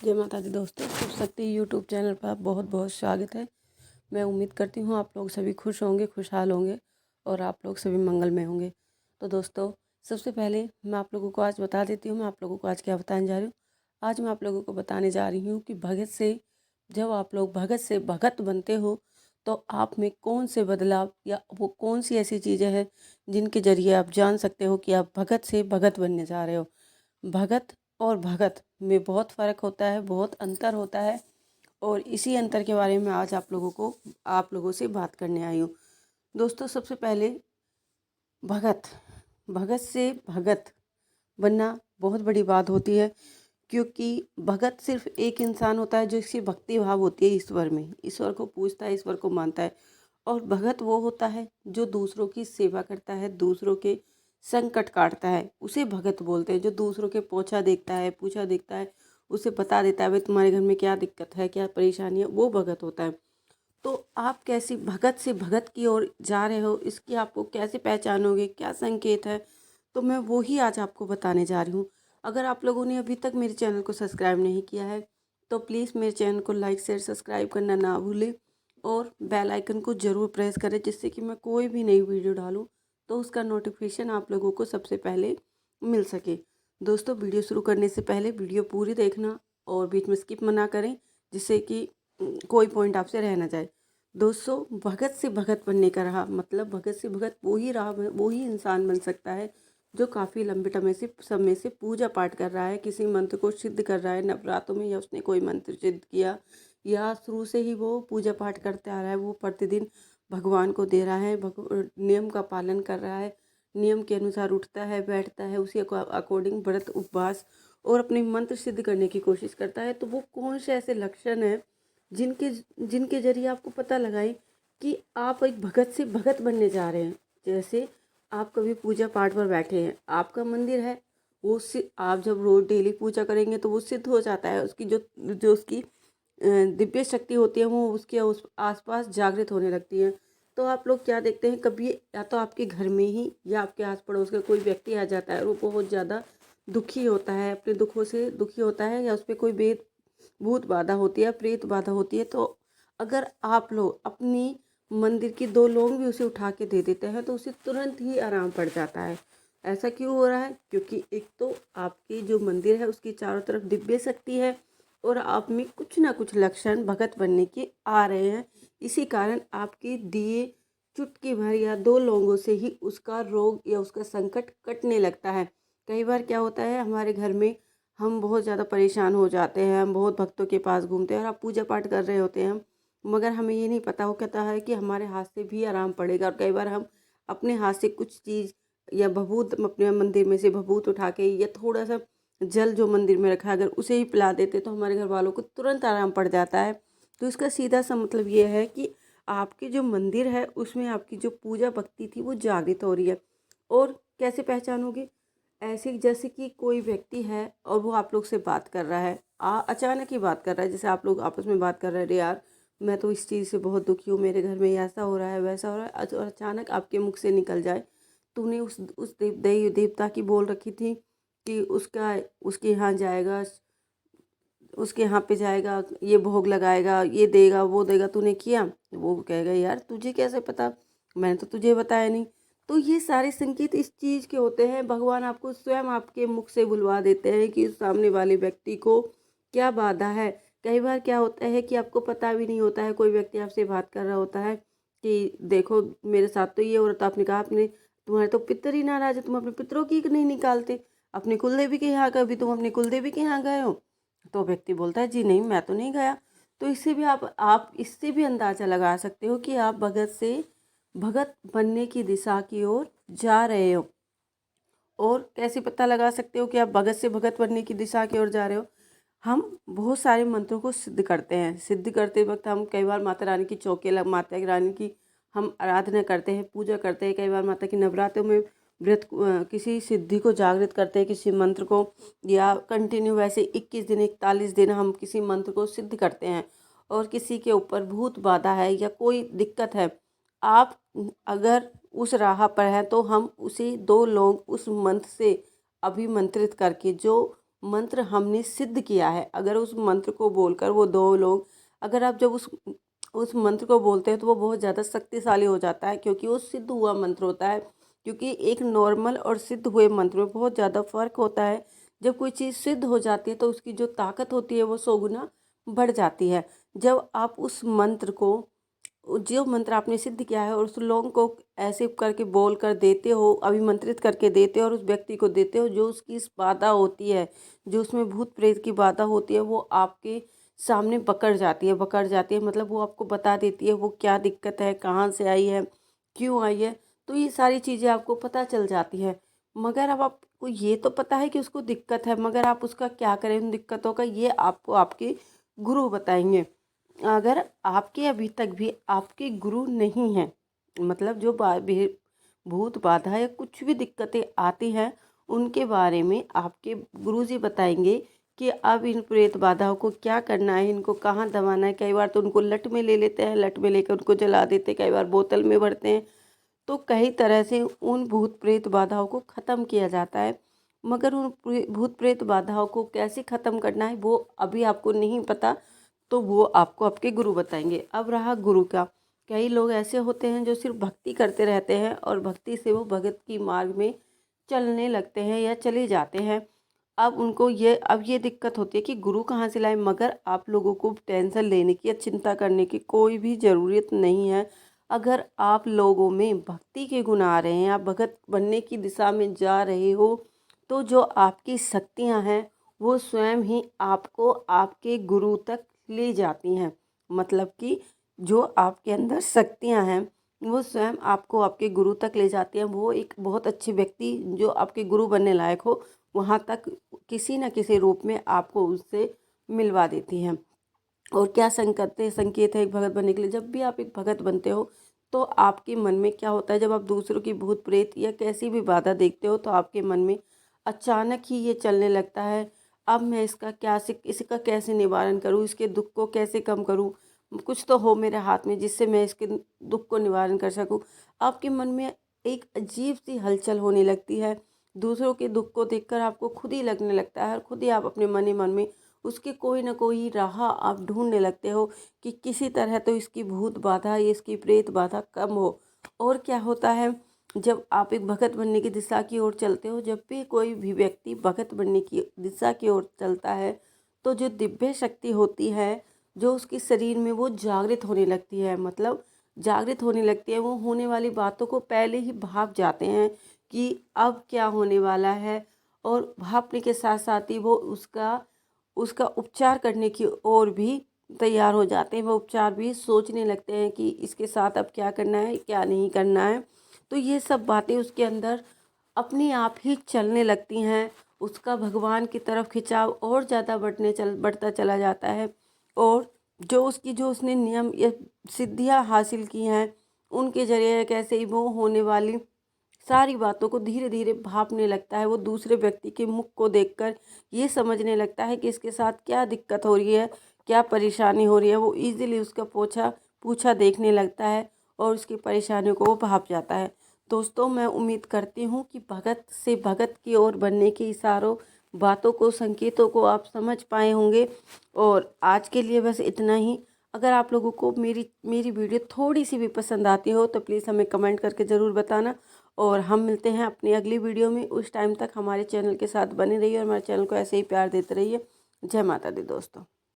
जय माता दी दोस्तों, शिव शक्ति यूट्यूब चैनल पर बहुत बहुत स्वागत है। मैं उम्मीद करती हूँ आप लोग सभी खुश होंगे, खुशहाल होंगे और आप लोग सभी मंगलमय होंगे। तो दोस्तों, सबसे पहले मैं आप लोगों को आज बता देती हूँ मैं आप लोगों को आज क्या बताने जा रही हूँ। आज मैं आप लोगों को बताने जा रही हूँ कि जब आप लोग भगत से भगत बनते हो तो आप में कौन से बदलाव या वो कौन सी ऐसी चीज़ें हैं जिनके जरिए आप जान सकते हो कि आप भगत से भगत बनने जा रहे हो। भगत और भगत में बहुत फ़र्क होता है, बहुत अंतर होता है और इसी अंतर के बारे में आज आप लोगों से बात करने आई हूँ। दोस्तों, सबसे पहले भगत भगत से भगत बनना बहुत बड़ी बात होती है, क्योंकि भगत सिर्फ एक इंसान होता है जो इसकी भक्ति भाव होती है ईश्वर में, ईश्वर को पूजता है, ईश्वर को मानता है। और भगत वो होता है जो दूसरों की सेवा करता है, दूसरों के संकट काटता है, उसे भगत बोलते हैं। जो दूसरों के पूछा देखता है, उसे बता देता है भाई तुम्हारे घर में क्या दिक्कत है, क्या परेशानी है, वो भगत होता है। तो आप कैसी भगत से भगत की ओर जा रहे हो, इसकी आपको कैसे पहचानोगे, क्या संकेत है, तो मैं वो ही आज आपको बताने जा रही हूँ। अगर आप लोगों ने अभी तक मेरे चैनल को सब्सक्राइब नहीं किया है तो प्लीज़ मेरे चैनल को लाइक शेयर सब्सक्राइब करना ना भूलें और बेल आइकन को ज़रूर प्रेस करें, जिससे कि मैं कोई भी नई वीडियो डालूँ तो उसका नोटिफिकेशन आप लोगों को सबसे पहले मिल सके। दोस्तों, वीडियो शुरू करने से पहले वीडियो पूरी देखना और बीच में स्किप मना करें, जिससे कि कोई पॉइंट आपसे रह ना जाए। दोस्तों, भगत से भगत बनने का रहा मतलब भगत से भगत वो ही इंसान बन सकता है जो काफ़ी लंबे समय से पूजा पाठ कर रहा है, किसी मंत्र को सिद्ध कर रहा है नवरात्रों में, या उसने कोई मंत्र सिद्ध किया, या शुरू से ही वो पूजा पाठ करते आ रहा है, वो प्रतिदिन भगवान को दे रहा है, नियम का पालन कर रहा है, नियम के अनुसार उठता है, बैठता है, उसी अकॉर्डिंग व्रत उपवास और अपने मंत्र सिद्ध करने की कोशिश करता है। तो वो कौन से ऐसे लक्षण हैं जिनके जिनके जरिए आपको पता लगाएं कि आप एक भगत से भगत बनने जा रहे हैं। जैसे आप कभी पूजा पाठ पर बैठे हैं, आपका मंदिर है, आप जब रोज डेली पूजा करेंगे तो वो सिद्ध हो जाता है, उसकी जो जो उसकी दिव्य शक्ति होती है वो उसके उस आसपास जागृत होने लगती है। तो आप लोग क्या देखते हैं, कभी या तो आपके घर में ही या आपके आस पड़ोस का कोई व्यक्ति आ जाता है और वो बहुत ज़्यादा दुखी होता है, अपने दुखों से दुखी होता है, या उस पर कोई भूत बाधा होती है, प्रेत बाधा होती है। तो अगर आप लोग अपनी मंदिर की 2 लौंग भी उसे उठा के दे देते हैं तो उसे तुरंत ही आराम पड़ जाता है। ऐसा क्यों हो रहा है? क्योंकि एक तो आपकी जो मंदिर है उसकी चारों तरफ दिव्य शक्ति है और आप में कुछ ना कुछ लक्षण भगत बनने के आ रहे हैं। इसी कारण आपके दिए चुटकी भर या 2 लौंगों से ही उसका रोग या उसका संकट कटने लगता है। कई बार क्या होता है, हमारे घर में हम बहुत ज़्यादा परेशान हो जाते हैं, हम बहुत भक्तों के पास घूमते हैं और आप पूजा पाठ कर रहे होते हैं, मगर हमें ये नहीं पता हो कहता है कि हमारे हाथ से भी आराम पड़ेगा। और कई बार हम अपने हाथ से कुछ चीज़ या भभूत अपने मंदिर में से भभूत उठा के या थोड़ा सा जल जो मंदिर में रखा है अगर उसे ही पिला देते तो हमारे घर वालों को तुरंत आराम पड़ जाता है। तो इसका सीधा सा मतलब ये है कि आपके जो मंदिर है उसमें आपकी जो पूजा भक्ति थी वो जागृत हो रही है। और कैसे पहचानोगे? ऐसे जैसे कि कोई व्यक्ति है और वो आप लोग से बात कर रहा है, अचानक ही बात कर रहा है, जैसे आप लोग आपस में बात कर रहे हैं, अरे यार मैं तो इस चीज़ से बहुत दुखी हूँ, मेरे घर में ऐसा हो रहा है वैसा हो रहा है, और अचानक आपके मुख से निकल जाए तूने उस देवता की बोल रखी थी कि उसके यहाँ जाएगा, उसके यहाँ पे जाएगा, ये भोग लगाएगा, ये देगा वो देगा, तूने किया? वो कहेगा यार तुझे कैसे पता, मैंने तो तुझे बताया नहीं। तो ये सारे संकेत इस चीज़ के होते हैं, भगवान आपको स्वयं आपके मुख से बुलवा देते हैं कि सामने वाले व्यक्ति को क्या बाधा है। कई बार क्या होता है कि आपको पता भी नहीं होता है, कोई व्यक्ति आपसे बात कर रहा होता है कि देखो मेरे साथ तो ये हो रहा था, आपने कहा आपने तुम्हारे तो पितर ही नाराज है, तुम अपने पितरों की नहीं निकालते, अपने कुलदेवी के यहाँ कभी तुम अपने कुलदेवी के यहाँ गए हो? तो व्यक्ति बोलता है जी नहीं मैं तो नहीं गया। तो इससे भी आप इससे भी अंदाज़ा लगा सकते हो कि आप भगत से भगत बनने की दिशा की ओर जा रहे हो। और कैसे पता लगा सकते हो कि आप भगत से भगत बनने की दिशा की ओर जा रहे हो? हम बहुत सारे मंत्रों को सिद्ध करते हैं, सिद्ध करते वक्त हम कई बार माता रानी की माता रानी की हम आराधना करते हैं, पूजा करते हैं। कई बार माता की नवरात्रों में किसी सिद्धि को जागृत करते हैं, किसी मंत्र को, या कंटिन्यू वैसे 21 दिन 41 दिन हम किसी मंत्र को सिद्ध करते हैं। और किसी के ऊपर भूत बाधा है या कोई दिक्कत है, आप अगर उस राह पर हैं तो हम उसे 2 लोग उस मंत्र से अभिमंत्रित करके जो मंत्र हमने सिद्ध किया है, अगर उस मंत्र को बोलकर वो दो लोग, अगर आप जब उस मंत्र को बोलते हैं तो वो बहुत ज़्यादा शक्तिशाली हो जाता है, क्योंकि वो सिद्ध हुआ मंत्र होता है। क्योंकि एक नॉर्मल और सिद्ध हुए मंत्र में बहुत ज़्यादा फ़र्क होता है। जब कोई चीज़ सिद्ध हो जाती है तो उसकी जो ताकत होती है वो 100 गुना बढ़ जाती है। जब आप उस मंत्र को, जो मंत्र आपने सिद्ध किया है और उस लोगों को ऐसे करके बोल कर देते हो, अभिमंत्रित करके देते हो और उस व्यक्ति को देते हो, जो उसकी इस बाधा होती है, जो उसमें भूत प्रेत की बाधा होती है, वो आपके सामने बकड़ जाती है, मतलब वो आपको बता देती है वो क्या दिक्कत है, कहाँ से आई है, क्यों आई है। तो ये सारी चीज़ें आपको पता चल जाती है। मगर अब आपको ये तो पता है कि उसको दिक्कत है, मगर आप उसका क्या करें उन दिक्कतों का, ये आपको आपके गुरु बताएंगे। अगर आपके अभी तक भी आपके गुरु नहीं हैं, मतलब जो भूत बाधा या कुछ भी दिक्कतें आती हैं, उनके बारे में आपके गुरुजी बताएंगे कि अब इन प्रेत बाधाओं को क्या करना है, इनको कहाँ दबाना है। कई बार तो उनको लट में ले लेते हैं, लट में लेकर उनको जला देते हैं, कई बार बोतल में भरते हैं। तो कई तरह से उन भूत प्रेत बाधाओं को ख़त्म किया जाता है। मगर उन भूत प्रेत बाधाओं को कैसे ख़त्म करना है वो अभी आपको नहीं पता, तो वो आपको आपके गुरु बताएंगे। अब रहा गुरु का, कई लोग ऐसे होते हैं जो सिर्फ भक्ति करते रहते हैं और भक्ति से वो भगत की मार्ग में चलने लगते हैं या चले जाते हैं। अब ये दिक्कत होती है कि गुरु कहाँ से लाएं। मगर आप लोगों को टेंशन लेने की या चिंता करने की कोई भी ज़रूरत नहीं है। अगर आप लोगों में भक्ति के गुण आ रहे हैं, आप भगत बनने की दिशा में जा रहे हो, तो जो आपकी शक्तियाँ हैं वो स्वयं ही आपको आपके गुरु तक ले जाती हैं। मतलब कि जो आपके अंदर शक्तियाँ हैं वो स्वयं आपको आपके गुरु तक ले जाती हैं। वो एक बहुत अच्छे व्यक्ति जो आपके गुरु बनने लायक हो, वहाँ तक किसी न किसी रूप में आपको उससे मिलवा देती हैं। और क्या संकेत है एक भगत बनने के लिए। जब भी आप एक भगत बनते हो तो आपके मन में क्या होता है, जब आप दूसरों की भूत प्रेत या कैसी भी बाधा देखते हो तो आपके मन में अचानक ही ये चलने लगता है, अब मैं इसका कैसे निवारण करूँ, इसके दुख को कैसे कम करूँ, कुछ तो हो मेरे हाथ में जिससे मैं इसके दुख को निवारण कर सकूँ। आपके मन में एक अजीब सी हलचल होने लगती है। दूसरों के दुख को देखकर आपको खुद ही लगने लगता है और खुद ही आप अपने मन ही मन में उसकी कोई ना कोई राह आप ढूंढने लगते हो कि किसी तरह तो इसकी भूत बाधा, ये इसकी प्रेत बाधा कम हो। और क्या होता है, जब आप एक भगत बनने की दिशा की ओर चलते हो, जब भी कोई भी व्यक्ति भगत बनने की दिशा की ओर चलता है, तो जो दिव्य शक्ति होती है जो उसके शरीर में, वो जागृत होने लगती है। मतलब जागृत होने लगती है, वो होने वाली बातों को पहले ही भाप जाते हैं कि अब क्या होने वाला है। और भापने के साथ साथ ही वो उसका उसका उपचार करने की ओर भी तैयार हो जाते हैं। वो उपचार भी सोचने लगते हैं कि इसके साथ अब क्या करना है, क्या नहीं करना है। तो ये सब बातें उसके अंदर अपने आप ही चलने लगती हैं। उसका भगवान की तरफ खिंचाव और ज़्यादा बढ़ता चला जाता है। और जो उसने नियम या सिद्धियाँ हासिल की हैं, उनके जरिए कैसे ही वो होने वाली सारी बातों को धीरे धीरे भांपने लगता है। वो दूसरे व्यक्ति के मुख को देखकर ये समझने लगता है कि इसके साथ क्या दिक्कत हो रही है, क्या परेशानी हो रही है। वो इजीली उसका पूछा देखने लगता है और उसकी परेशानियों को वो भाप जाता है। दोस्तों, मैं उम्मीद करती हूँ कि भगत से भगत की ओर बनने के इशारों, बातों को, संकेतों को आप समझ पाए होंगे। और आज के लिए बस इतना ही। अगर आप लोगों को मेरी वीडियो थोड़ी सी भी पसंद आती हो तो प्लीज़ हमें कमेंट करके ज़रूर बताना। और हम मिलते हैं अपनी अगली वीडियो में। उस टाइम तक हमारे चैनल के साथ बने रहिए और हमारे चैनल को ऐसे ही प्यार देते रहिए। जय माता दी दोस्तों।